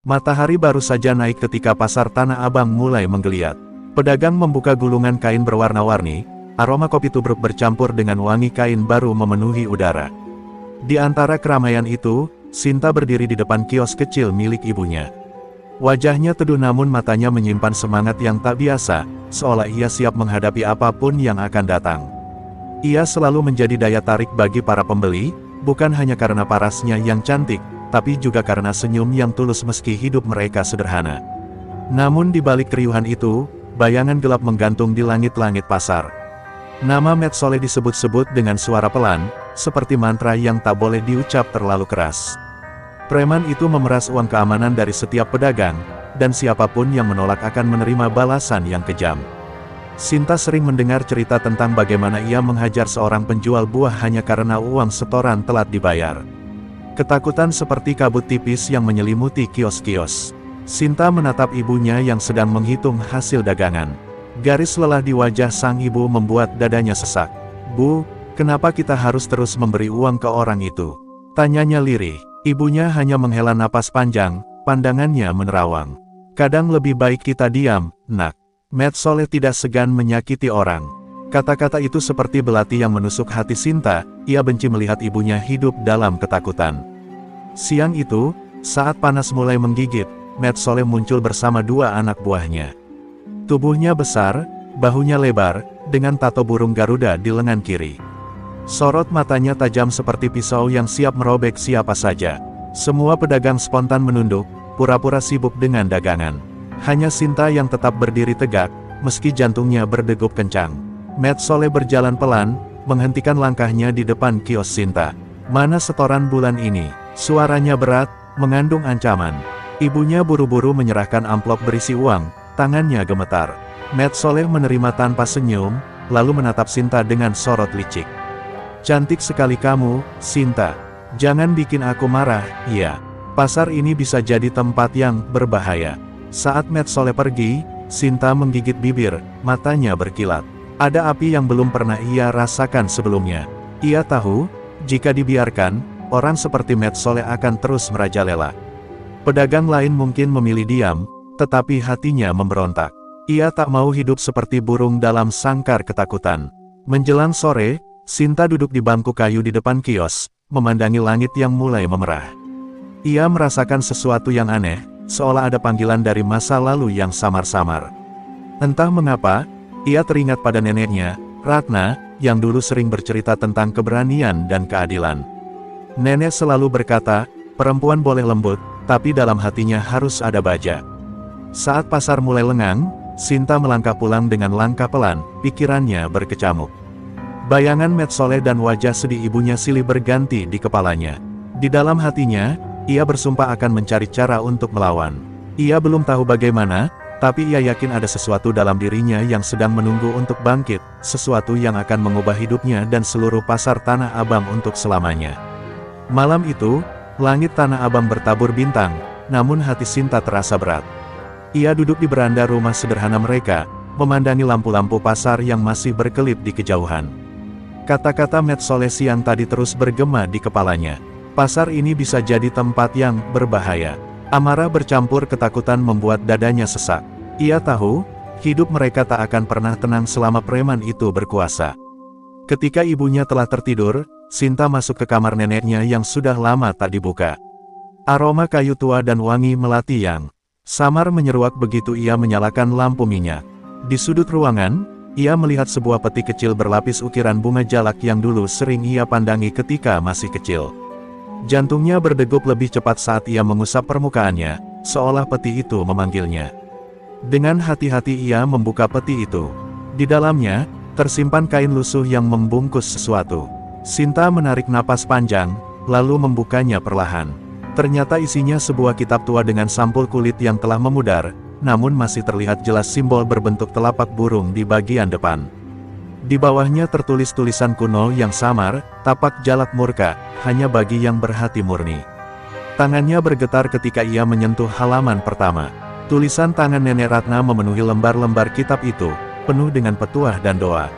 Matahari baru saja naik ketika pasar Tanah Abang mulai menggeliat. Pedagang membuka gulungan kain berwarna-warni, aroma kopi tubruk bercampur dengan wangi kain baru memenuhi udara. Di antara keramaian itu, Sinta berdiri di depan kios kecil milik ibunya. Wajahnya teduh namun matanya menyimpan semangat yang tak biasa, seolah ia siap menghadapi apapun yang akan datang. Ia selalu menjadi daya tarik bagi para pembeli, bukan hanya karena parasnya yang cantik, tapi juga karena senyum yang tulus meski hidup mereka sederhana. Namun di balik keriuhan itu, bayangan gelap menggantung di langit-langit pasar. Nama Mat Soleh disebut-sebut dengan suara pelan, seperti mantra yang tak boleh diucap terlalu keras. Preman itu memeras uang keamanan dari setiap pedagang, dan siapapun yang menolak akan menerima balasan yang kejam. Sinta sering mendengar cerita tentang bagaimana ia menghajar seorang penjual buah hanya karena uang setoran telat dibayar. Ketakutan seperti kabut tipis yang menyelimuti kios-kios. Sinta menatap ibunya yang sedang menghitung hasil dagangan. Garis lelah di wajah sang ibu membuat dadanya sesak. "Bu, kenapa kita harus terus memberi uang ke orang itu?" tanyanya lirih. Ibunya hanya menghela napas panjang, pandangannya menerawang. "Kadang lebih baik kita diam, nak." Mat Soleh tidak segan menyakiti orang. Kata-kata itu seperti belati yang menusuk hati Sinta, ia benci melihat ibunya hidup dalam ketakutan. Siang itu, saat panas mulai menggigit, Mat Soleh muncul bersama dua anak buahnya. Tubuhnya besar, bahunya lebar, dengan tato burung Garuda di lengan kiri. Sorot matanya tajam seperti pisau yang siap merobek siapa saja. Semua pedagang spontan menunduk, pura-pura sibuk dengan dagangan. Hanya Sinta yang tetap berdiri tegak, meski jantungnya berdegup kencang. Mat Soleh berjalan pelan, menghentikan langkahnya di depan kios Sinta. "Mana setoran bulan ini?" Suaranya berat, mengandung ancaman. Ibunya buru-buru menyerahkan amplop berisi uang, tangannya gemetar. Mat Soleh menerima tanpa senyum, lalu menatap Sinta dengan sorot licik. "Cantik sekali kamu, Sinta. Jangan bikin aku marah, ya. Pasar ini bisa jadi tempat yang berbahaya." Saat Mat Soleh pergi, Sinta menggigit bibir, matanya berkilat. Ada api yang belum pernah ia rasakan sebelumnya. Ia tahu, jika dibiarkan, orang seperti Mat Soleh akan terus merajalela. Pedagang lain mungkin memilih diam, tetapi hatinya memberontak. Ia tak mau hidup seperti burung dalam sangkar ketakutan. Menjelang sore, Sinta duduk di bangku kayu di depan kios, memandangi langit yang mulai memerah. Ia merasakan sesuatu yang aneh, seolah ada panggilan dari masa lalu yang samar-samar. Entah mengapa, ia teringat pada neneknya, Ratna, yang dulu sering bercerita tentang keberanian dan keadilan. Nenek selalu berkata, perempuan boleh lembut, tapi dalam hatinya harus ada baja. Saat pasar mulai lengang, Sinta melangkah pulang dengan langkah pelan, pikirannya berkecamuk. Bayangan Mat Soleh dan wajah sedih ibunya silih berganti di kepalanya. Di dalam hatinya, ia bersumpah akan mencari cara untuk melawan. Ia belum tahu bagaimana, tapi ia yakin ada sesuatu dalam dirinya yang sedang menunggu untuk bangkit, sesuatu yang akan mengubah hidupnya dan seluruh pasar Tanah Abang untuk selamanya. Malam itu, langit Tanah Abang bertabur bintang, namun hati Sinta terasa berat. Ia duduk di beranda rumah sederhana mereka, memandangi lampu-lampu pasar yang masih berkelip di kejauhan. Kata-kata Mat Soleh siang tadi terus bergema di kepalanya. Pasar ini bisa jadi tempat yang berbahaya. Amarah bercampur ketakutan membuat dadanya sesak. Ia tahu, hidup mereka tak akan pernah tenang selama preman itu berkuasa. Ketika ibunya telah tertidur, Sinta masuk ke kamar neneknya yang sudah lama tak dibuka. Aroma kayu tua dan wangi melati yang samar menyeruak begitu ia menyalakan lampu minyak. Di sudut ruangan, ia melihat sebuah peti kecil berlapis ukiran bunga jalak yang dulu sering ia pandangi ketika masih kecil. Jantungnya berdegup lebih cepat saat ia mengusap permukaannya, seolah peti itu memanggilnya. Dengan hati-hati ia membuka peti itu. Di dalamnya, tersimpan kain lusuh yang membungkus sesuatu. Sinta menarik napas panjang, lalu membukanya perlahan. Ternyata isinya sebuah kitab tua dengan sampul kulit yang telah memudar, namun masih terlihat jelas simbol berbentuk telapak burung di bagian depan. Di bawahnya tertulis tulisan kuno yang samar, tapak jalak murka, hanya bagi yang berhati murni. Tangannya bergetar ketika ia menyentuh halaman pertama. Tulisan tangan Nenek Ratna memenuhi lembar-lembar kitab itu, penuh dengan petuah dan doa.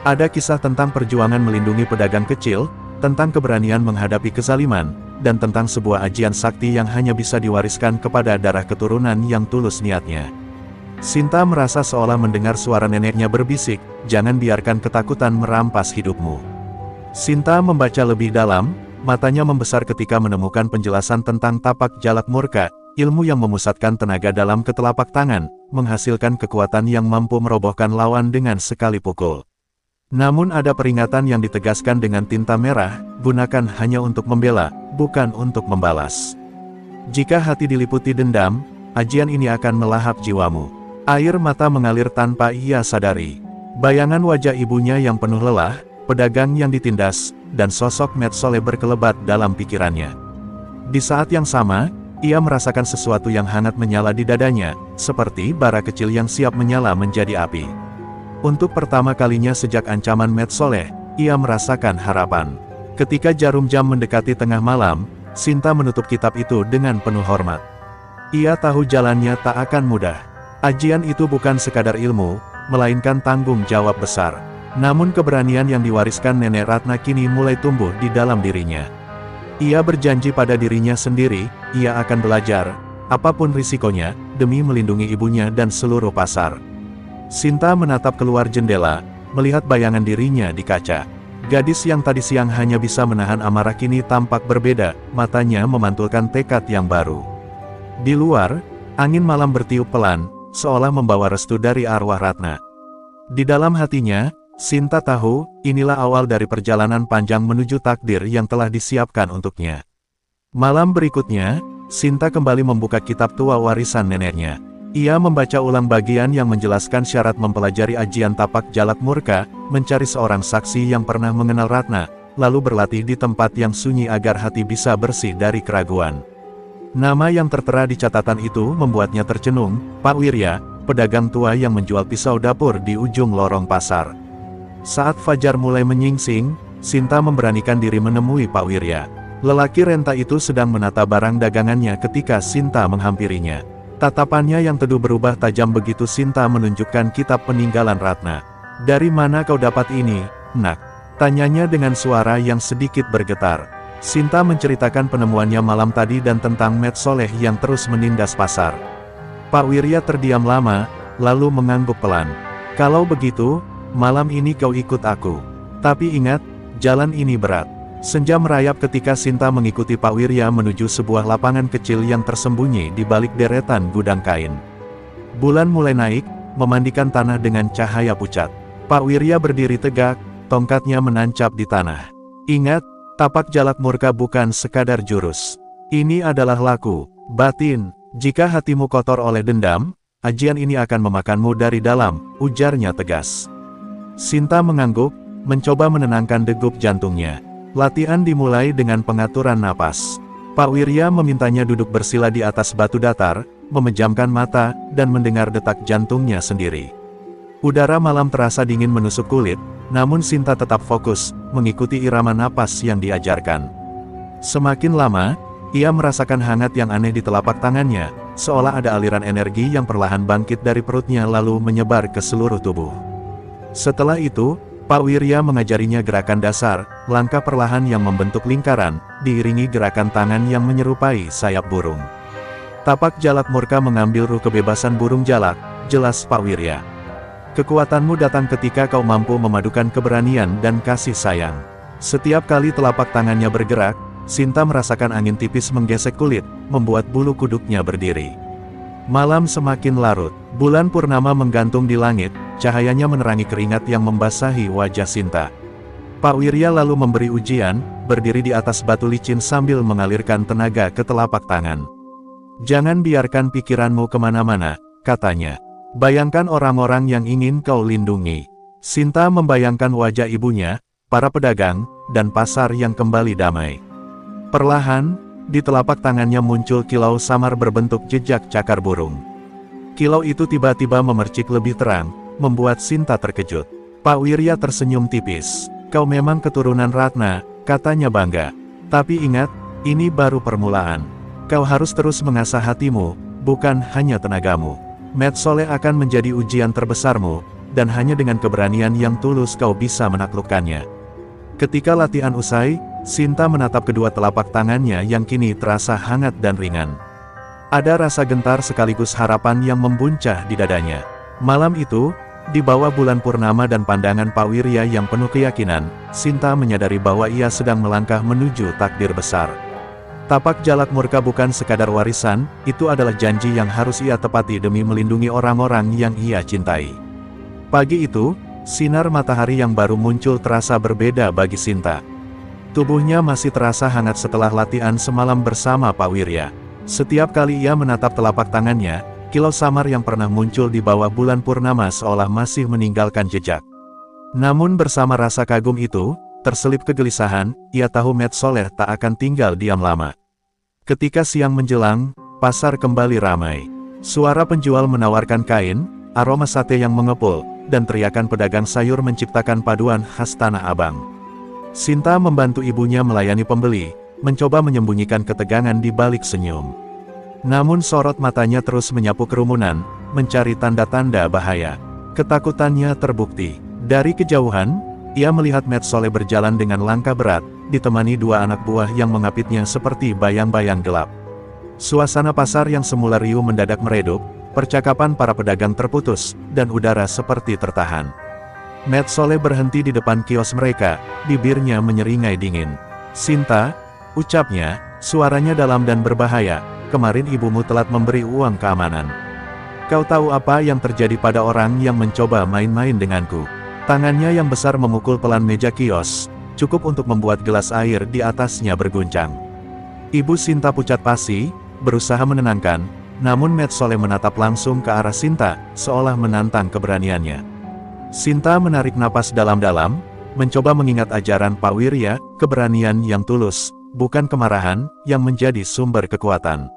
Ada kisah tentang perjuangan melindungi pedagang kecil, tentang keberanian menghadapi kezaliman, dan tentang sebuah ajian sakti yang hanya bisa diwariskan kepada darah keturunan yang tulus niatnya. Sinta merasa seolah mendengar suara neneknya berbisik, "Jangan biarkan ketakutan merampas hidupmu." Sinta membaca lebih dalam, matanya membesar ketika menemukan penjelasan tentang tapak jalak murka, ilmu yang memusatkan tenaga dalam ke telapak tangan, menghasilkan kekuatan yang mampu merobohkan lawan dengan sekali pukul. Namun ada peringatan yang ditegaskan dengan tinta merah, gunakan hanya untuk membela, bukan untuk membalas. Jika hati diliputi dendam, ajian ini akan melahap jiwamu. Air mata mengalir tanpa ia sadari. Bayangan wajah ibunya yang penuh lelah, pedagang yang ditindas, dan sosok Met Soleh berkelebat dalam pikirannya. Di saat yang sama, ia merasakan sesuatu yang hangat menyala di dadanya, seperti bara kecil yang siap menyala menjadi api. Untuk pertama kalinya sejak ancaman Met Soleh, ia merasakan harapan. Ketika jarum jam mendekati tengah malam, Sinta menutup kitab itu dengan penuh hormat. Ia tahu jalannya tak akan mudah. Ajian itu bukan sekadar ilmu, melainkan tanggung jawab besar. Namun keberanian yang diwariskan Nenek Ratna kini mulai tumbuh di dalam dirinya. Ia berjanji pada dirinya sendiri, ia akan belajar, apapun risikonya, demi melindungi ibunya dan seluruh pasar. Sinta menatap keluar jendela, melihat bayangan dirinya di kaca. Gadis yang tadi siang hanya bisa menahan amarah kini tampak berbeda, matanya memantulkan tekad yang baru. Di luar, angin malam bertiup pelan, seolah membawa restu dari arwah Ratna. Di dalam hatinya, Sinta tahu, inilah awal dari perjalanan panjang menuju takdir yang telah disiapkan untuknya. Malam berikutnya, Sinta kembali membuka kitab tua warisan neneknya. Ia membaca ulang bagian yang menjelaskan syarat mempelajari ajian tapak jalak murka, mencari seorang saksi yang pernah mengenal Ratna, lalu berlatih di tempat yang sunyi agar hati bisa bersih dari keraguan. Nama yang tertera di catatan itu membuatnya tercenung, Pak Wirya, pedagang tua yang menjual pisau dapur di ujung lorong pasar. Saat fajar mulai menyingsing, Sinta memberanikan diri menemui Pak Wirya. Lelaki renta itu sedang menata barang dagangannya ketika Sinta menghampirinya. Tatapannya yang teduh berubah tajam begitu Sinta menunjukkan kitab peninggalan Ratna. "Dari mana kau dapat ini, Nak?" tanyanya dengan suara yang sedikit bergetar. Sinta menceritakan penemuannya malam tadi dan tentang Met Soleh yang terus menindas pasar. Pak Wirya terdiam lama, lalu mengangguk pelan. "Kalau begitu, malam ini kau ikut aku. Tapi ingat, jalan ini berat." Senja merayap ketika Sinta mengikuti Pak Wirya menuju sebuah lapangan kecil yang tersembunyi di balik deretan gudang kain. Bulan mulai naik, memandikan tanah dengan cahaya pucat. Pak Wirya berdiri tegak, tongkatnya menancap di tanah. "Ingat, tapak jalak murka bukan sekadar jurus. Ini adalah laku, batin. Jika hatimu kotor oleh dendam, ajian ini akan memakanmu dari dalam," ujarnya tegas. Sinta mengangguk, mencoba menenangkan degup jantungnya. Latihan dimulai dengan pengaturan napas. Pak Wirya memintanya duduk bersila di atas batu datar, memejamkan mata, dan mendengar detak jantungnya sendiri. Udara malam terasa dingin menusuk kulit, namun Sinta tetap fokus, mengikuti irama napas yang diajarkan. Semakin lama, ia merasakan hangat yang aneh di telapak tangannya, seolah ada aliran energi yang perlahan bangkit dari perutnya lalu menyebar ke seluruh tubuh. Setelah itu, Pak Wirya mengajarinya gerakan dasar, langkah perlahan yang membentuk lingkaran, diiringi gerakan tangan yang menyerupai sayap burung. "Tapak jalak murka mengambil ruh kebebasan burung jalak," jelas Pak Wirya. "Kekuatanmu datang ketika kau mampu memadukan keberanian dan kasih sayang." Setiap kali telapak tangannya bergerak, Sinta merasakan angin tipis menggesek kulit, membuat bulu kuduknya berdiri. Malam semakin larut, bulan purnama menggantung di langit, cahayanya menerangi keringat yang membasahi wajah Sinta. Pak Wirya lalu memberi ujian, berdiri di atas batu licin sambil mengalirkan tenaga ke telapak tangan. "Jangan biarkan pikiranmu kemana-mana," katanya. "Bayangkan orang-orang yang ingin kau lindungi." Sinta membayangkan wajah ibunya, para pedagang, dan pasar yang kembali damai. Perlahan, di telapak tangannya muncul kilau samar berbentuk jejak cakar burung. Kilau itu tiba-tiba memercik lebih terang, membuat Sinta terkejut. Pak Wirya tersenyum tipis. "Kau memang keturunan Ratna," katanya bangga. "Tapi ingat, ini baru permulaan. Kau harus terus mengasah hatimu, bukan hanya tenagamu. Met Soleh akan menjadi ujian terbesarmu, dan hanya dengan keberanian yang tulus kau bisa menaklukkannya." Ketika latihan usai, Sinta menatap kedua telapak tangannya yang kini terasa hangat dan ringan. Ada rasa gentar sekaligus harapan yang membuncah di dadanya. Malam itu, di bawah bulan purnama dan pandangan Pak Wirya yang penuh keyakinan, Sinta menyadari bahwa ia sedang melangkah menuju takdir besar. Tapak Jalak Murka bukan sekadar warisan, itu adalah janji yang harus ia tepati demi melindungi orang-orang yang ia cintai. Pagi itu, sinar matahari yang baru muncul terasa berbeda bagi Sinta. Tubuhnya masih terasa hangat setelah latihan semalam bersama Pak Wirya. Setiap kali ia menatap telapak tangannya, kilau samar yang pernah muncul di bawah bulan purnama seolah masih meninggalkan jejak. Namun bersama rasa kagum itu, terselip kegelisahan, ia tahu Met Soleh tak akan tinggal diam lama. Ketika siang menjelang, pasar kembali ramai. Suara penjual menawarkan kain, aroma sate yang mengepul, dan teriakan pedagang sayur menciptakan paduan khas Tanah Abang. Sinta membantu ibunya melayani pembeli, mencoba menyembunyikan ketegangan di balik senyum. Namun sorot matanya terus menyapu kerumunan, mencari tanda-tanda bahaya. Ketakutannya terbukti. Dari kejauhan, ia melihat Met Soleh berjalan dengan langkah berat, ditemani dua anak buah yang mengapitnya seperti bayang-bayang gelap. Suasana pasar yang semula riuh mendadak meredup, percakapan para pedagang terputus, dan udara seperti tertahan. Met Soleh berhenti di depan kios mereka, bibirnya menyeringai dingin. "Sinta," ucapnya, suaranya dalam dan berbahaya, "kemarin ibumu telat memberi uang keamanan. Kau tahu apa yang terjadi pada orang yang mencoba main-main denganku?" Tangannya yang besar memukul pelan meja kios, cukup untuk membuat gelas air di atasnya berguncang. Ibu Sinta pucat pasi, berusaha menenangkan, namun Met Soleh menatap langsung ke arah Sinta, seolah menantang keberaniannya. Sinta menarik napas dalam-dalam, mencoba mengingat ajaran Pak Wirya, keberanian yang tulus, bukan kemarahan, yang menjadi sumber kekuatan.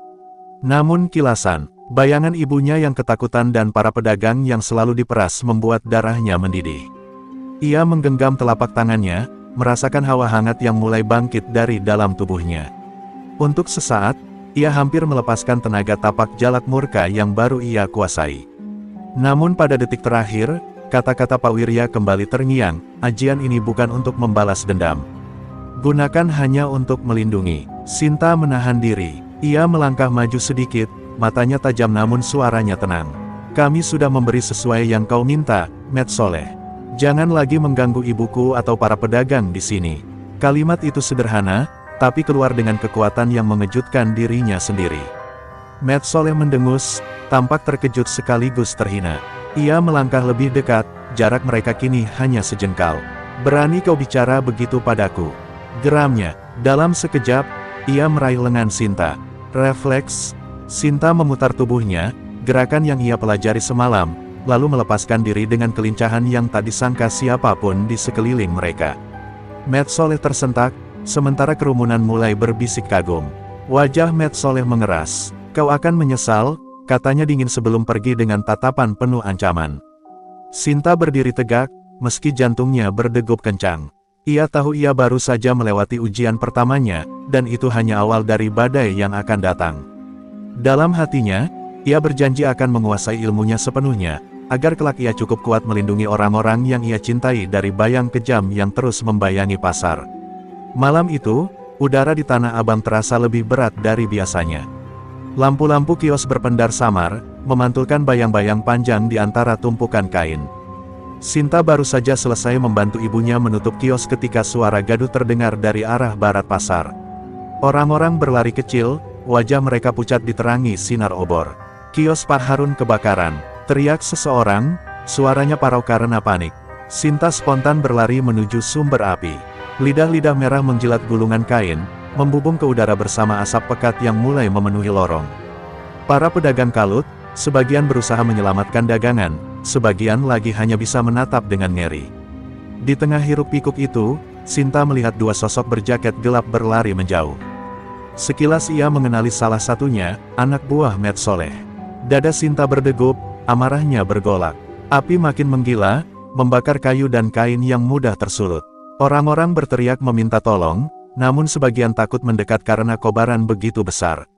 Namun kilasan, bayangan ibunya yang ketakutan dan para pedagang yang selalu diperas membuat darahnya mendidih. Ia menggenggam telapak tangannya, merasakan hawa hangat yang mulai bangkit dari dalam tubuhnya. Untuk sesaat, ia hampir melepaskan tenaga tapak Jalak Murka yang baru ia kuasai. Namun pada detik terakhir, kata-kata Pak Wirya kembali terngiang, "Ajian ini bukan untuk membalas dendam. Gunakan hanya untuk melindungi." Sinta menahan diri. Ia melangkah maju sedikit, matanya tajam namun suaranya tenang. "Kami sudah memberi sesuai yang kau minta, Met Soleh. Jangan lagi mengganggu ibuku atau para pedagang di sini." Kalimat itu sederhana, tapi keluar dengan kekuatan yang mengejutkan dirinya sendiri. Met Soleh mendengus, tampak terkejut sekaligus terhina. Ia melangkah lebih dekat, jarak mereka kini hanya sejengkal. "Berani kau bicara begitu padaku?" geramnya. Dalam sekejap, ia meraih lengan Sinta. Refleks, Sinta memutar tubuhnya, gerakan yang ia pelajari semalam, lalu melepaskan diri dengan kelincahan yang tak disangka siapapun di sekeliling mereka. Met Soleh tersentak, sementara kerumunan mulai berbisik kagum. Wajah Met Soleh mengeras. "Kau akan menyesal," katanya dingin sebelum pergi dengan tatapan penuh ancaman. Sinta berdiri tegak, meski jantungnya berdegup kencang. Ia tahu ia baru saja melewati ujian pertamanya, dan itu hanya awal dari badai yang akan datang. Dalam hatinya, ia berjanji akan menguasai ilmunya sepenuhnya, agar kelak ia cukup kuat melindungi orang-orang yang ia cintai dari bayang kejam yang terus membayangi pasar. Malam itu, udara di Tanah Abang terasa lebih berat dari biasanya. Lampu-lampu kios berpendar samar, memantulkan bayang-bayang panjang di antara tumpukan kain. Sinta baru saja selesai membantu ibunya menutup kios ketika suara gaduh terdengar dari arah barat pasar. Orang-orang berlari kecil, wajah mereka pucat diterangi sinar obor. "Kios Pak Harun kebakaran!" teriak seseorang, suaranya parau karena panik. Sinta spontan berlari menuju sumber api. Lidah-lidah merah menjilat gulungan kain, membubung ke udara bersama asap pekat yang mulai memenuhi lorong. Para pedagang kalut, sebagian berusaha menyelamatkan dagangan, sebagian lagi hanya bisa menatap dengan ngeri. Di tengah hiruk-pikuk itu, Sinta melihat dua sosok berjaket gelap berlari menjauh. Sekilas ia mengenali salah satunya, anak buah Met Soleh. Dada Sinta berdegup, amarahnya bergolak. Api makin menggila, membakar kayu dan kain yang mudah tersulut. Orang-orang berteriak meminta tolong, namun sebagian takut mendekat karena kobaran begitu besar.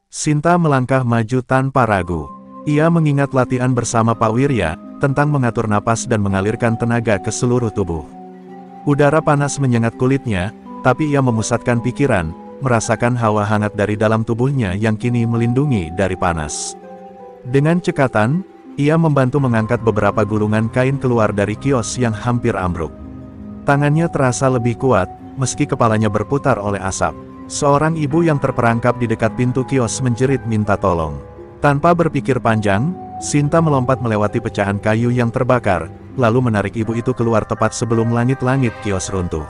Sinta melangkah maju tanpa ragu. Ia mengingat latihan bersama Pak Wirya, tentang mengatur napas dan mengalirkan tenaga ke seluruh tubuh. Udara panas menyengat kulitnya, tapi ia memusatkan pikiran, merasakan hawa hangat dari dalam tubuhnya yang kini melindungi dari panas. Dengan cekatan, ia membantu mengangkat beberapa gulungan kain keluar dari kios yang hampir ambruk. Tangannya terasa lebih kuat, meski kepalanya berputar oleh asap. Seorang ibu yang terperangkap di dekat pintu kios menjerit minta tolong. Tanpa berpikir panjang, Sinta melompat melewati pecahan kayu yang terbakar, lalu menarik ibu itu keluar tepat sebelum langit-langit kios runtuh.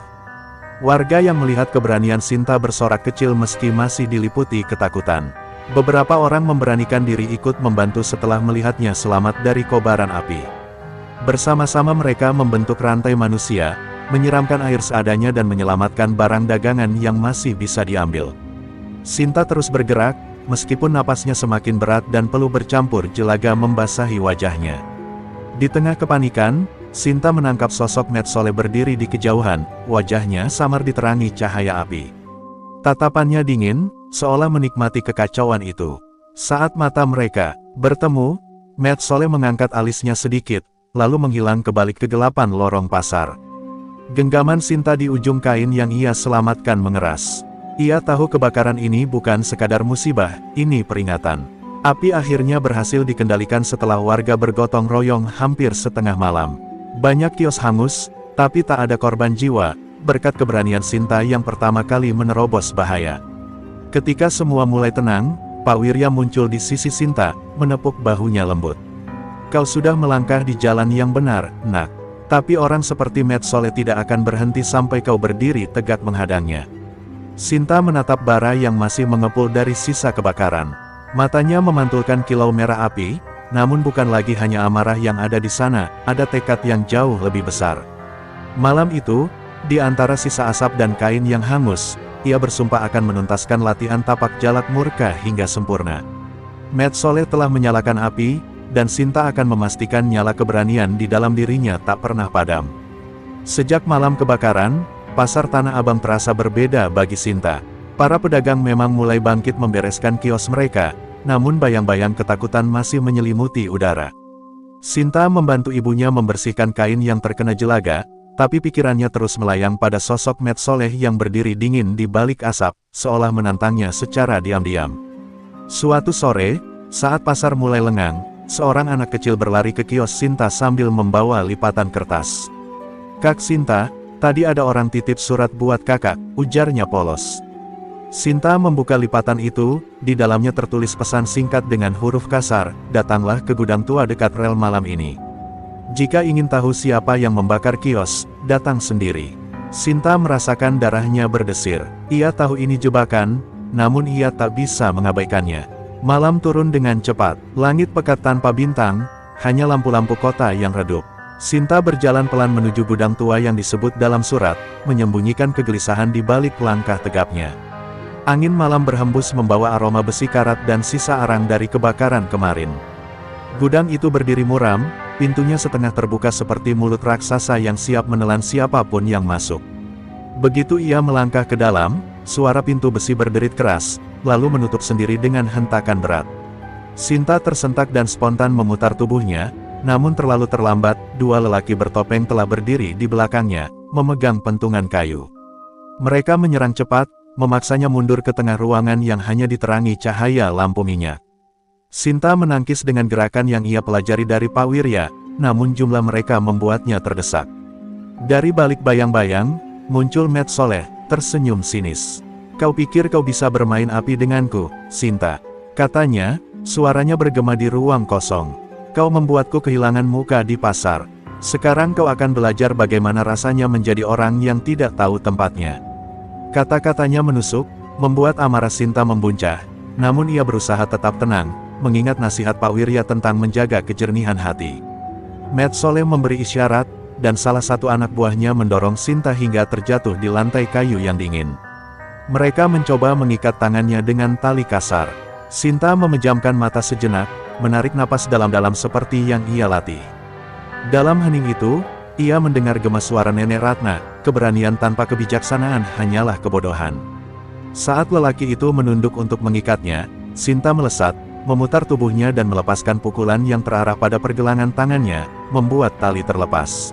Warga yang melihat keberanian Sinta bersorak kecil meski masih diliputi ketakutan. Beberapa orang memberanikan diri ikut membantu setelah melihatnya selamat dari kobaran api. Bersama-sama mereka membentuk rantai manusia, menyiramkan air seadanya dan menyelamatkan barang dagangan yang masih bisa diambil. Sinta terus bergerak, meskipun napasnya semakin berat dan peluh bercampur jelaga membasahi wajahnya. Di tengah kepanikan, Sinta menangkap sosok Mat Sole berdiri di kejauhan, wajahnya samar diterangi cahaya api. Tatapannya dingin, seolah menikmati kekacauan itu. Saat mata mereka bertemu, Mat Sole mengangkat alisnya sedikit, lalu menghilang ke balik kegelapan lorong pasar. Genggaman Sinta di ujung kain yang ia selamatkan mengeras. Ia tahu kebakaran ini bukan sekadar musibah, ini peringatan. Api akhirnya berhasil dikendalikan setelah warga bergotong royong hampir setengah malam. Banyak kios hangus, tapi tak ada korban jiwa, berkat keberanian Sinta yang pertama kali menerobos bahaya. Ketika semua mulai tenang, Pak Wirya muncul di sisi Sinta, menepuk bahunya lembut. "Kau sudah melangkah di jalan yang benar, Nak. Tapi orang seperti Mat Sole tidak akan berhenti sampai kau berdiri tegak menghadangnya." Sinta menatap bara yang masih mengepul dari sisa kebakaran. Matanya memantulkan kilau merah api, namun bukan lagi hanya amarah yang ada di sana, ada tekad yang jauh lebih besar. Malam itu, di antara sisa asap dan kain yang hangus, ia bersumpah akan menuntaskan latihan tapak jalak murka hingga sempurna. Mat Sole telah menyalakan api, dan Sinta akan memastikan nyala keberanian di dalam dirinya tak pernah padam. Sejak malam kebakaran, pasar Tanah Abang terasa berbeda bagi Sinta. Para pedagang memang mulai bangkit membereskan kios mereka, namun bayang-bayang ketakutan masih menyelimuti udara. Sinta membantu ibunya membersihkan kain yang terkena jelaga, tapi pikirannya terus melayang pada sosok Mat Sole yang berdiri dingin di balik asap, seolah menantangnya secara diam-diam. Suatu sore, saat pasar mulai lengang, seorang anak kecil berlari ke kios Sinta sambil membawa lipatan kertas. "Kak Sinta, tadi ada orang titip surat buat kakak," ujarnya polos. Sinta membuka lipatan itu, di dalamnya tertulis pesan singkat dengan huruf kasar, "Datanglah ke gudang tua dekat rel malam ini. Jika ingin tahu siapa yang membakar kios, datang sendiri." Sinta merasakan darahnya berdesir. Ia tahu ini jebakan, namun ia tak bisa mengabaikannya. Malam turun dengan cepat, langit pekat tanpa bintang, hanya lampu-lampu kota yang redup. Sinta berjalan pelan menuju gudang tua yang disebut dalam surat, menyembunyikan kegelisahan di balik langkah tegapnya. Angin malam berhembus membawa aroma besi karat dan sisa arang dari kebakaran kemarin. Gudang itu berdiri muram, pintunya setengah terbuka seperti mulut raksasa yang siap menelan siapapun yang masuk. Begitu ia melangkah ke dalam, suara pintu besi berderit keras, lalu menutup sendiri dengan hentakan berat. Sinta tersentak dan spontan memutar tubuhnya, namun terlalu terlambat, dua lelaki bertopeng telah berdiri di belakangnya, memegang pentungan kayu. Mereka menyerang cepat, memaksanya mundur ke tengah ruangan yang hanya diterangi cahaya lampu minyak. Sinta menangkis dengan gerakan yang ia pelajari dari Pak Wirya, namun jumlah mereka membuatnya terdesak. Dari balik bayang-bayang, muncul Mat Sole, tersenyum sinis. "Kau pikir kau bisa bermain api denganku, Sinta?" katanya, suaranya bergema di ruang kosong. "Kau membuatku kehilangan muka di pasar. Sekarang kau akan belajar bagaimana rasanya menjadi orang yang tidak tahu tempatnya." Kata-katanya menusuk, membuat amarah Sinta membuncah, namun ia berusaha tetap tenang, mengingat nasihat Pak Wirya tentang menjaga kejernihan hati. Mat Sole memberi isyarat, dan salah satu anak buahnya mendorong Sinta hingga terjatuh di lantai kayu yang dingin. Mereka mencoba mengikat tangannya dengan tali kasar. Sinta memejamkan mata sejenak, menarik napas dalam-dalam seperti yang ia latih. Dalam hening itu, ia mendengar gema suara Nenek Ratna, "Keberanian tanpa kebijaksanaan hanyalah kebodohan." Saat lelaki itu menunduk untuk mengikatnya, Sinta melesat, memutar tubuhnya dan melepaskan pukulan yang terarah pada pergelangan tangannya, membuat tali terlepas.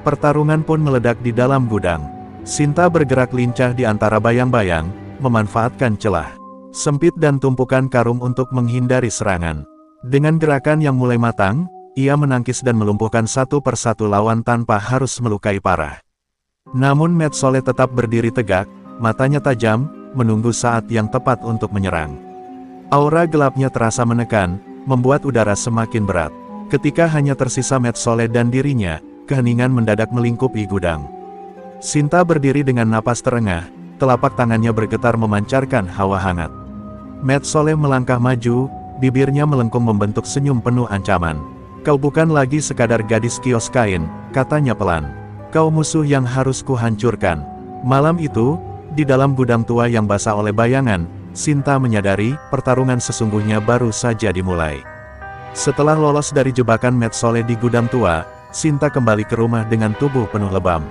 Pertarungan pun meledak di dalam gudang. Sinta bergerak lincah di antara bayang-bayang, memanfaatkan celah sempit dan tumpukan karung untuk menghindari serangan. Dengan gerakan yang mulai matang, ia menangkis dan melumpuhkan satu persatu lawan tanpa harus melukai parah. Namun Met Sole tetap berdiri tegak, matanya tajam, menunggu saat yang tepat untuk menyerang. Aura gelapnya terasa menekan, membuat udara semakin berat. Ketika hanya tersisa Met Sole dan dirinya, keheningan mendadak melingkupi gudang. Sinta berdiri dengan napas terengah, telapak tangannya bergetar memancarkan hawa hangat. Met Sole melangkah maju, bibirnya melengkung membentuk senyum penuh ancaman. "Kau bukan lagi sekadar gadis kios kain," katanya pelan. "Kau musuh yang harus kuhancurkan." Malam itu, di dalam gudang tua yang basah oleh bayangan, Sinta menyadari pertarungan sesungguhnya baru saja dimulai. Setelah lolos dari jebakan Met Sole di gudang tua, Sinta kembali ke rumah dengan tubuh penuh lebam.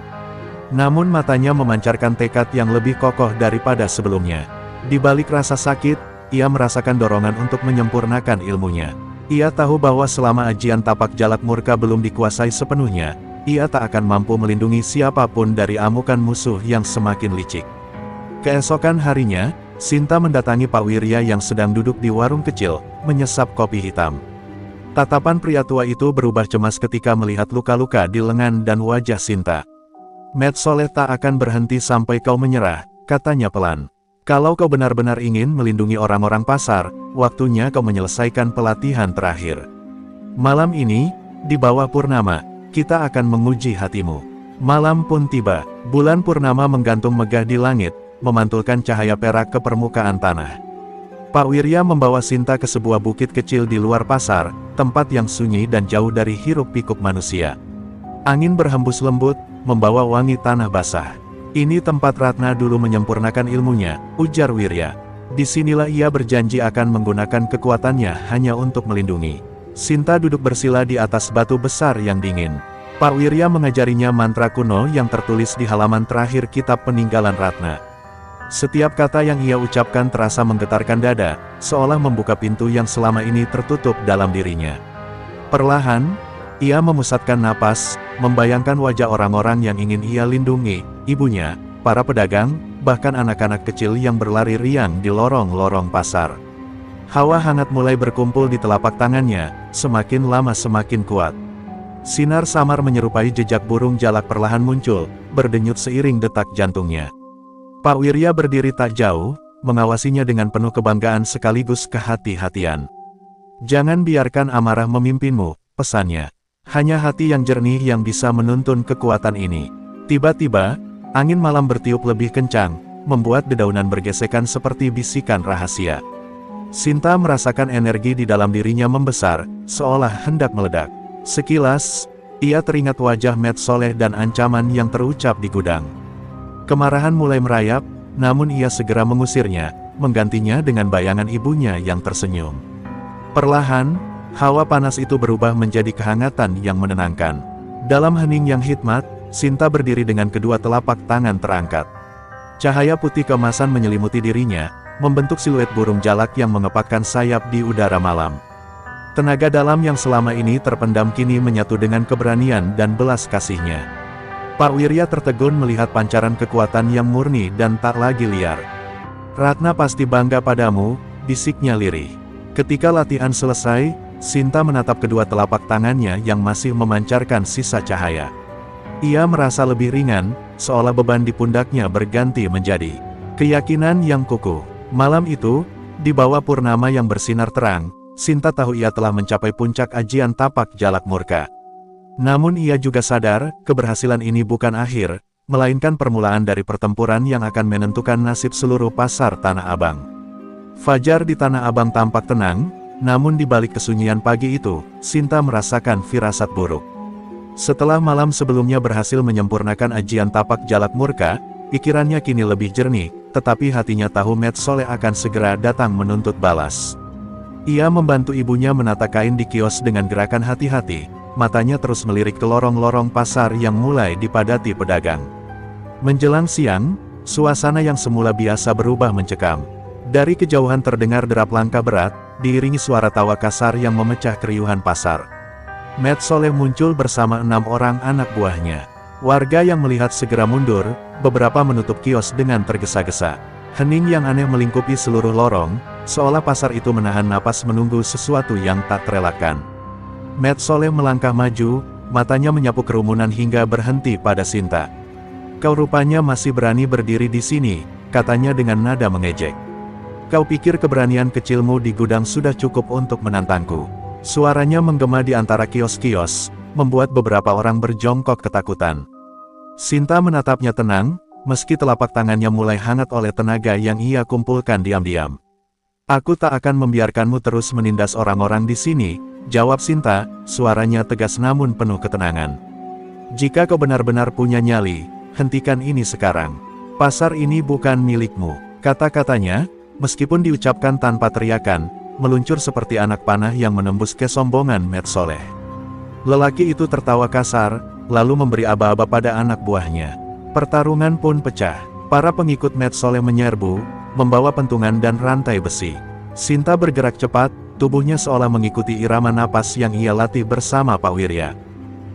Namun matanya memancarkan tekad yang lebih kokoh daripada sebelumnya. Di balik rasa sakit, ia merasakan dorongan untuk menyempurnakan ilmunya. Ia tahu bahwa selama ajian tapak jalak murka belum dikuasai sepenuhnya, ia tak akan mampu melindungi siapapun dari amukan musuh yang semakin licik. Keesokan harinya, Sinta mendatangi Pak Wirya yang sedang duduk di warung kecil, menyesap kopi hitam. Tatapan pria tua itu berubah cemas ketika melihat luka-luka di lengan dan wajah Sinta. "Met Sole tak akan berhenti sampai kau menyerah," katanya pelan. "Kalau kau benar-benar ingin melindungi orang-orang pasar, waktunya kau menyelesaikan pelatihan terakhir. Malam ini, di bawah purnama, kita akan menguji hatimu." Malam pun tiba, bulan purnama menggantung megah di langit, memantulkan cahaya perak ke permukaan tanah. Pak Wirya membawa Sinta ke sebuah bukit kecil di luar pasar, tempat yang sunyi dan jauh dari hiruk-pikuk manusia. Angin berhembus lembut, membawa wangi tanah basah. "Ini tempat Ratna dulu menyempurnakan ilmunya," ujar Wirya. "Disinilah ia berjanji akan menggunakan kekuatannya hanya untuk melindungi." Sinta duduk bersila di atas batu besar yang dingin. Pak Wirya mengajarinya mantra kuno yang tertulis di halaman terakhir kitab peninggalan Ratna. Setiap kata yang ia ucapkan terasa menggetarkan dada, seolah membuka pintu yang selama ini tertutup dalam dirinya. Perlahan, ia memusatkan napas, membayangkan wajah orang-orang yang ingin ia lindungi, ibunya, para pedagang, bahkan anak-anak kecil yang berlari riang di lorong-lorong pasar. Hawa hangat mulai berkumpul di telapak tangannya, semakin lama semakin kuat. Sinar samar menyerupai jejak burung jalak perlahan muncul, berdenyut seiring detak jantungnya. Pak Wirya berdiri tak jauh, mengawasinya dengan penuh kebanggaan sekaligus kehati-hatian. "Jangan biarkan amarah memimpinmu," pesannya. "Hanya hati yang jernih yang bisa menuntun kekuatan ini." Tiba-tiba, angin malam bertiup lebih kencang, membuat dedaunan bergesekan seperti bisikan rahasia. Sinta merasakan energi di dalam dirinya membesar, seolah hendak meledak. Sekilas, ia teringat wajah Met Sole dan ancaman yang terucap di gudang. Kemarahan mulai merayap, namun ia segera mengusirnya, menggantinya dengan bayangan ibunya yang tersenyum. Perlahan, hawa panas itu berubah menjadi kehangatan yang menenangkan. Dalam hening yang hikmat, Sinta berdiri dengan kedua telapak tangan terangkat. Cahaya putih keemasan menyelimuti dirinya, membentuk siluet burung jalak yang mengepakkan sayap di udara malam. Tenaga dalam yang selama ini terpendam kini menyatu dengan keberanian dan belas kasihnya. Pak Wirya tertegun melihat pancaran kekuatan yang murni dan tak lagi liar. "Ratna pasti bangga padamu," bisiknya lirih. Ketika latihan selesai, Sinta menatap kedua telapak tangannya yang masih memancarkan sisa cahaya. Ia merasa lebih ringan, seolah beban di pundaknya berganti menjadi keyakinan yang kukuh. Malam itu, di bawah purnama yang bersinar terang, Sinta tahu ia telah mencapai puncak ajian tapak jalak murka. Namun ia juga sadar, keberhasilan ini bukan akhir, melainkan permulaan dari pertempuran yang akan menentukan nasib seluruh pasar Tanah Abang. Fajar di Tanah Abang tampak tenang, namun di balik kesunyian pagi itu, Sinta merasakan firasat buruk. Setelah malam sebelumnya berhasil menyempurnakan ajian tapak jalak murka, pikirannya kini lebih jernih, tetapi hatinya tahu Met Sole akan segera datang menuntut balas. Ia membantu ibunya menata kain di kios dengan gerakan hati-hati, matanya terus melirik ke lorong-lorong pasar yang mulai dipadati pedagang. Menjelang siang, suasana yang semula biasa berubah mencekam. Dari kejauhan terdengar derap langkah berat, diiringi suara tawa kasar yang memecah keriuhan pasar. Met Sole muncul bersama 6 orang anak buahnya. Warga yang melihat segera mundur, beberapa menutup kios dengan tergesa-gesa. Hening yang aneh melingkupi seluruh lorong, seolah pasar itu menahan napas menunggu sesuatu yang tak terelakkan. Met Soleh melangkah maju, matanya menyapu kerumunan hingga berhenti pada Sinta. "Kau rupanya masih berani berdiri di sini," katanya dengan nada mengejek. "Kau pikir keberanian kecilmu di gudang sudah cukup untuk menantangku?" Suaranya menggema di antara kios-kios, membuat beberapa orang berjongkok ketakutan. Sinta menatapnya tenang, meski telapak tangannya mulai hangat oleh tenaga yang ia kumpulkan diam-diam. "Aku tak akan membiarkanmu terus menindas orang-orang di sini," jawab Sinta, suaranya tegas namun penuh ketenangan. "Jika kau benar-benar punya nyali, hentikan ini sekarang. Pasar ini bukan milikmu." Kata-katanya, meskipun diucapkan tanpa teriakan, meluncur seperti anak panah yang menembus kesombongan Met Soleh. Lelaki itu tertawa kasar, lalu memberi aba-aba pada anak buahnya. Pertarungan pun pecah. Para pengikut Met Soleh menyerbu, membawa pentungan dan rantai besi. Sinta bergerak cepat, tubuhnya seolah mengikuti irama napas yang ia latih bersama Pak Wirya.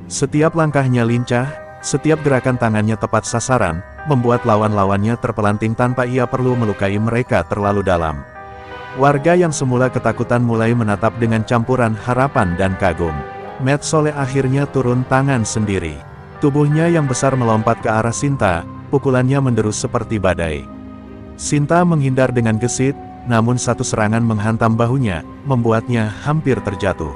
Setiap langkahnya lincah, setiap gerakan tangannya tepat sasaran, membuat lawan-lawannya terpelanting tanpa ia perlu melukai mereka terlalu dalam. Warga yang semula ketakutan mulai menatap dengan campuran harapan dan kagum. Met Soleh akhirnya turun tangan sendiri. Tubuhnya yang besar melompat ke arah Sinta, pukulannya menderus seperti badai. Sinta menghindar dengan gesit, namun satu serangan menghantam bahunya, membuatnya hampir terjatuh.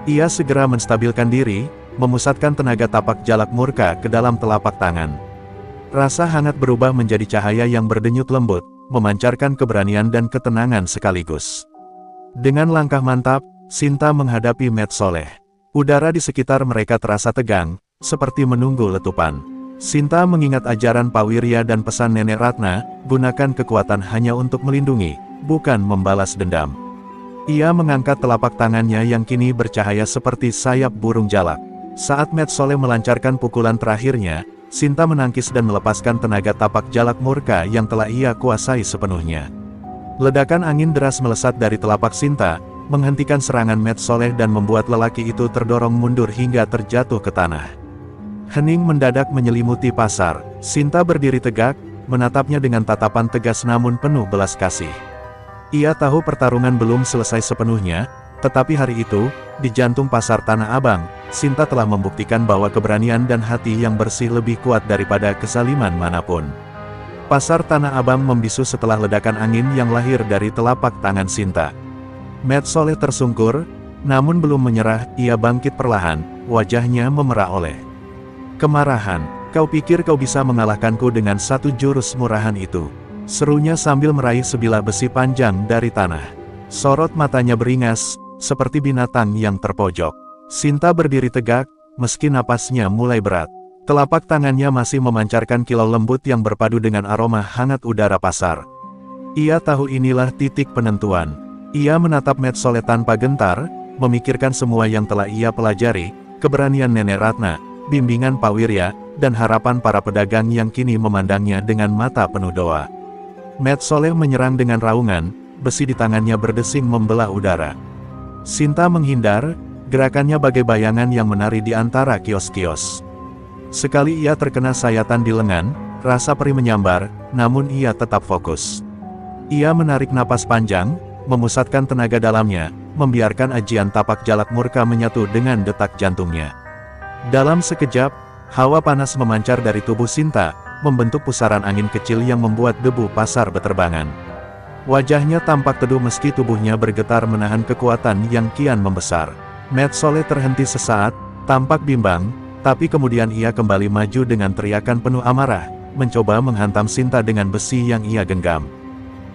Ia segera menstabilkan diri, memusatkan tenaga tapak jalak murka ke dalam telapak tangan. Rasa hangat berubah menjadi cahaya yang berdenyut lembut, memancarkan keberanian dan ketenangan sekaligus. Dengan langkah mantap, Sinta menghadapi Met Soleh. Udara di sekitar mereka terasa tegang, seperti menunggu letupan. Sinta mengingat ajaran Pak Wirya dan pesan Nenek Ratna, gunakan kekuatan hanya untuk melindungi, bukan membalas dendam. Ia mengangkat telapak tangannya yang kini bercahaya seperti sayap burung jalak. Saat Met Soleh melancarkan pukulan terakhirnya, Sinta menangkis dan melepaskan tenaga tapak jalak murka yang telah ia kuasai sepenuhnya. Ledakan angin deras melesat dari telapak Sinta, menghentikan serangan Met Soleh dan membuat lelaki itu terdorong mundur hingga terjatuh ke tanah. Hening mendadak menyelimuti pasar. Sinta berdiri tegak, menatapnya dengan tatapan tegas namun penuh belas kasih. Ia tahu pertarungan belum selesai sepenuhnya, tetapi hari itu, di jantung pasar Tanah Abang, Sinta telah membuktikan bahwa keberanian dan hati yang bersih lebih kuat daripada kezaliman manapun. Pasar Tanah Abang membisu setelah ledakan angin yang lahir dari telapak tangan Sinta. Met Soleh tersungkur, namun belum menyerah, ia bangkit perlahan, wajahnya memerah oleh kemarahan. "Kau pikir kau bisa mengalahkanku dengan satu jurus murahan itu?" serunya sambil meraih sebilah besi panjang dari tanah. Sorot matanya beringas, seperti binatang yang terpojok. Sinta berdiri tegak, meski napasnya mulai berat. Telapak tangannya masih memancarkan kilau lembut yang berpadu dengan aroma hangat udara pasar. Ia tahu inilah titik penentuan. Ia menatap Met Soleh tanpa gentar, memikirkan semua yang telah ia pelajari, keberanian Nenek Ratna, bimbingan Pak Wirya, dan harapan para pedagang yang kini memandangnya dengan mata penuh doa. Met Soleh menyerang dengan raungan, besi di tangannya berdesing membelah udara. Sinta menghindar, gerakannya bagai bayangan yang menari di antara kios-kios. Sekali ia terkena sayatan di lengan, rasa perih menyambar, namun ia tetap fokus. Ia menarik napas panjang, memusatkan tenaga dalamnya, membiarkan ajian tapak jalak murka menyatu dengan detak jantungnya. Dalam sekejap, hawa panas memancar dari tubuh Sinta, membentuk pusaran angin kecil yang membuat debu pasar beterbangan. Wajahnya tampak teduh meski tubuhnya bergetar menahan kekuatan yang kian membesar. Met Soleh terhenti sesaat, tampak bimbang, tapi kemudian ia kembali maju dengan teriakan penuh amarah, mencoba menghantam Sinta dengan besi yang ia genggam.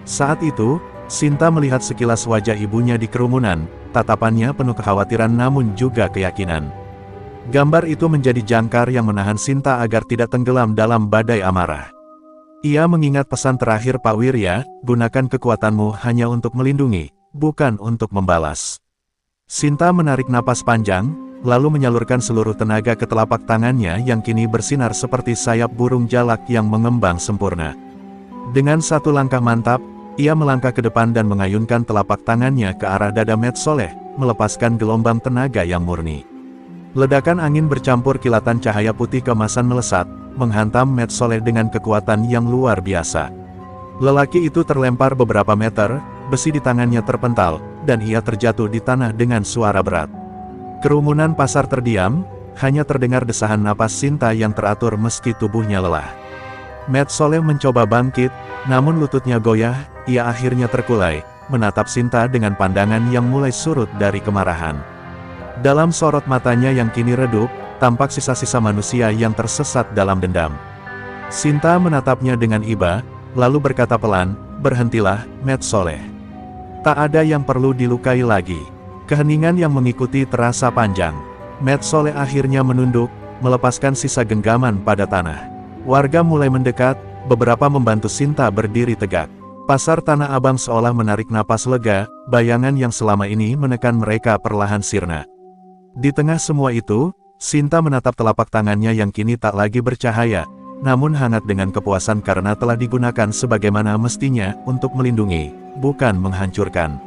Saat itu, Sinta melihat sekilas wajah ibunya di kerumunan, tatapannya penuh kekhawatiran namun juga keyakinan. Gambar itu menjadi jangkar yang menahan Sinta agar tidak tenggelam dalam badai amarah. Ia mengingat pesan terakhir Pak Wirya, gunakan kekuatanmu hanya untuk melindungi, bukan untuk membalas. Sinta menarik napas panjang, lalu menyalurkan seluruh tenaga ke telapak tangannya yang kini bersinar seperti sayap burung jalak yang mengembang sempurna. Dengan satu langkah mantap, ia melangkah ke depan dan mengayunkan telapak tangannya ke arah dada Met Soleh, melepaskan gelombang tenaga yang murni. Ledakan angin bercampur kilatan cahaya putih keemasan melesat, menghantam Met Soleh dengan kekuatan yang luar biasa. Lelaki itu terlempar beberapa meter, besi di tangannya terpental, dan ia terjatuh di tanah dengan suara berat. Kerumunan pasar terdiam, hanya terdengar desahan napas Sinta yang teratur meski tubuhnya lelah. Met Soleh mencoba bangkit, namun lututnya goyah, ia akhirnya terkulai, menatap Sinta dengan pandangan yang mulai surut dari kemarahan. Dalam sorot matanya yang kini redup, tampak sisa-sisa manusia yang tersesat dalam dendam. Sinta menatapnya dengan iba, lalu berkata pelan, "Berhentilah, Met Soleh. Tak ada yang perlu dilukai lagi." Keheningan yang mengikuti terasa panjang. Met Soleh akhirnya menunduk, melepaskan sisa genggaman pada tanah. Warga mulai mendekat, beberapa membantu Sinta berdiri tegak. Pasar Tanah Abang seolah menarik napas lega, bayangan yang selama ini menekan mereka perlahan sirna. Di tengah semua itu, Sinta menatap telapak tangannya yang kini tak lagi bercahaya, namun hangat dengan kepuasan karena telah digunakan sebagaimana mestinya untuk melindungi, bukan menghancurkan.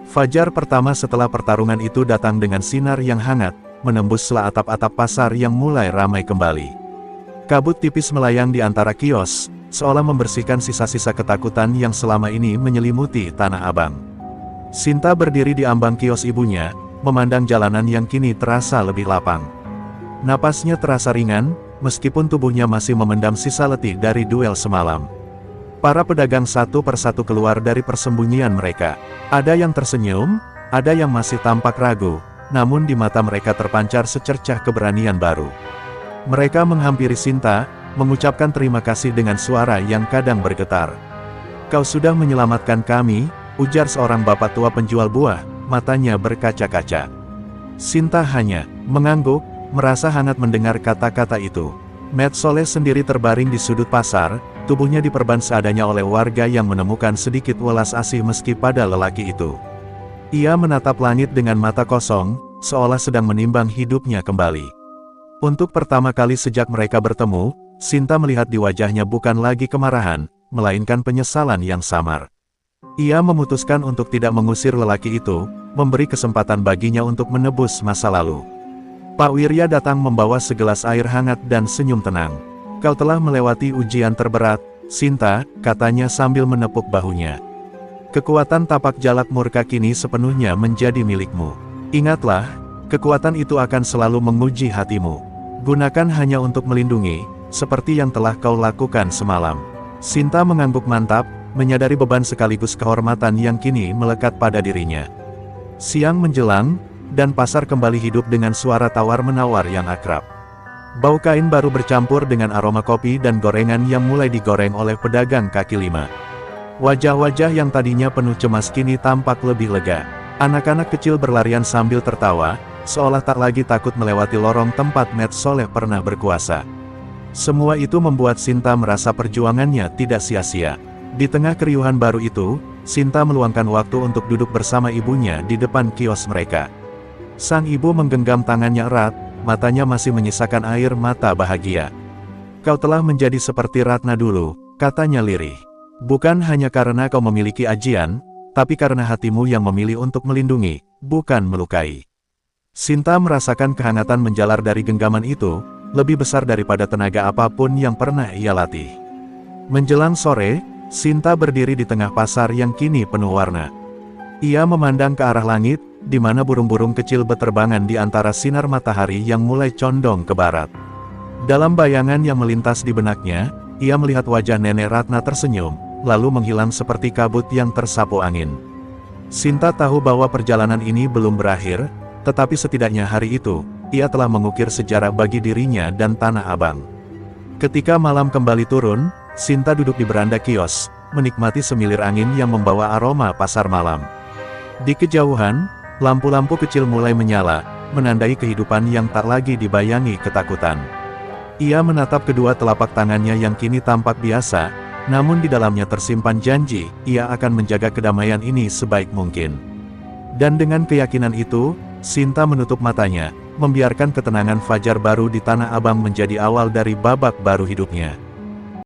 Fajar pertama setelah pertarungan itu datang dengan sinar yang hangat, menembus sela atap-atap pasar yang mulai ramai kembali. Kabut tipis melayang di antara kios, seolah membersihkan sisa-sisa ketakutan yang selama ini menyelimuti Tanah Abang. Sinta berdiri di ambang kios ibunya, memandang jalanan yang kini terasa lebih lapang. Napasnya terasa ringan, meskipun tubuhnya masih memendam sisa letih dari duel semalam. Para pedagang satu persatu keluar dari persembunyian mereka. Ada yang tersenyum, ada yang masih tampak ragu, namun di mata mereka terpancar secercah keberanian baru. Mereka menghampiri Sinta, mengucapkan terima kasih dengan suara yang kadang bergetar. "Kau sudah menyelamatkan kami," ujar seorang bapak tua penjual buah, matanya berkaca-kaca. Sinta hanya mengangguk, merasa hangat mendengar kata-kata itu. Met Soleh sendiri terbaring di sudut pasar, tubuhnya diperban seadanya oleh warga yang menemukan sedikit welas asih meski pada lelaki itu. Ia menatap langit dengan mata kosong, seolah sedang menimbang hidupnya kembali. Untuk pertama kali sejak mereka bertemu, Sinta melihat di wajahnya bukan lagi kemarahan, melainkan penyesalan yang samar. Ia memutuskan untuk tidak mengusir lelaki itu, memberi kesempatan baginya untuk menebus masa lalu. Pak Wirya datang membawa segelas air hangat dan senyum tenang. "Kau telah melewati ujian terberat, Sinta," katanya sambil menepuk bahunya. "Kekuatan tapak jalak murka kini sepenuhnya menjadi milikmu. Ingatlah, kekuatan itu akan selalu menguji hatimu. Gunakan hanya untuk melindungi, seperti yang telah kau lakukan semalam." Sinta mengangguk mantap, menyadari beban sekaligus kehormatan yang kini melekat pada dirinya. Siang menjelang, dan pasar kembali hidup dengan suara tawar-menawar yang akrab. Bau kain baru bercampur dengan aroma kopi dan gorengan yang mulai digoreng oleh pedagang kaki lima. Wajah-wajah yang tadinya penuh cemas kini tampak lebih lega. Anak-anak kecil berlarian sambil tertawa, seolah tak lagi takut melewati lorong tempat Met Soleh pernah berkuasa. Semua itu membuat Sinta merasa perjuangannya tidak sia-sia. Di tengah keriuhan baru itu, Sinta meluangkan waktu untuk duduk bersama ibunya di depan kios mereka. Sang ibu menggenggam tangannya erat, matanya masih menyisakan air mata bahagia. "Kau telah menjadi seperti Ratna dulu," katanya lirih. "Bukan hanya karena kau memiliki ajian, tapi karena hatimu yang memilih untuk melindungi, bukan melukai." Sinta merasakan kehangatan menjalar dari genggaman itu, lebih besar daripada tenaga apapun yang pernah ia latih. Menjelang sore, Sinta berdiri di tengah pasar yang kini penuh warna. Ia memandang ke arah langit, di mana burung-burung kecil beterbangan di antara sinar matahari yang mulai condong ke barat. Dalam bayangan yang melintas di benaknya, ia melihat wajah Nenek Ratna tersenyum, lalu menghilang seperti kabut yang tersapu angin. Sinta tahu bahwa perjalanan ini belum berakhir, tetapi setidaknya hari itu, ia telah mengukir sejarah bagi dirinya dan Tanah Abang. Ketika malam kembali turun, Sinta duduk di beranda kios, menikmati semilir angin yang membawa aroma pasar malam. Di kejauhan, lampu-lampu kecil mulai menyala, menandai kehidupan yang tak lagi dibayangi ketakutan. Ia menatap kedua telapak tangannya yang kini tampak biasa, namun di dalamnya tersimpan janji, ia akan menjaga kedamaian ini sebaik mungkin. Dan dengan keyakinan itu, Sinta menutup matanya, membiarkan ketenangan fajar baru di Tanah Abang menjadi awal dari babak baru hidupnya.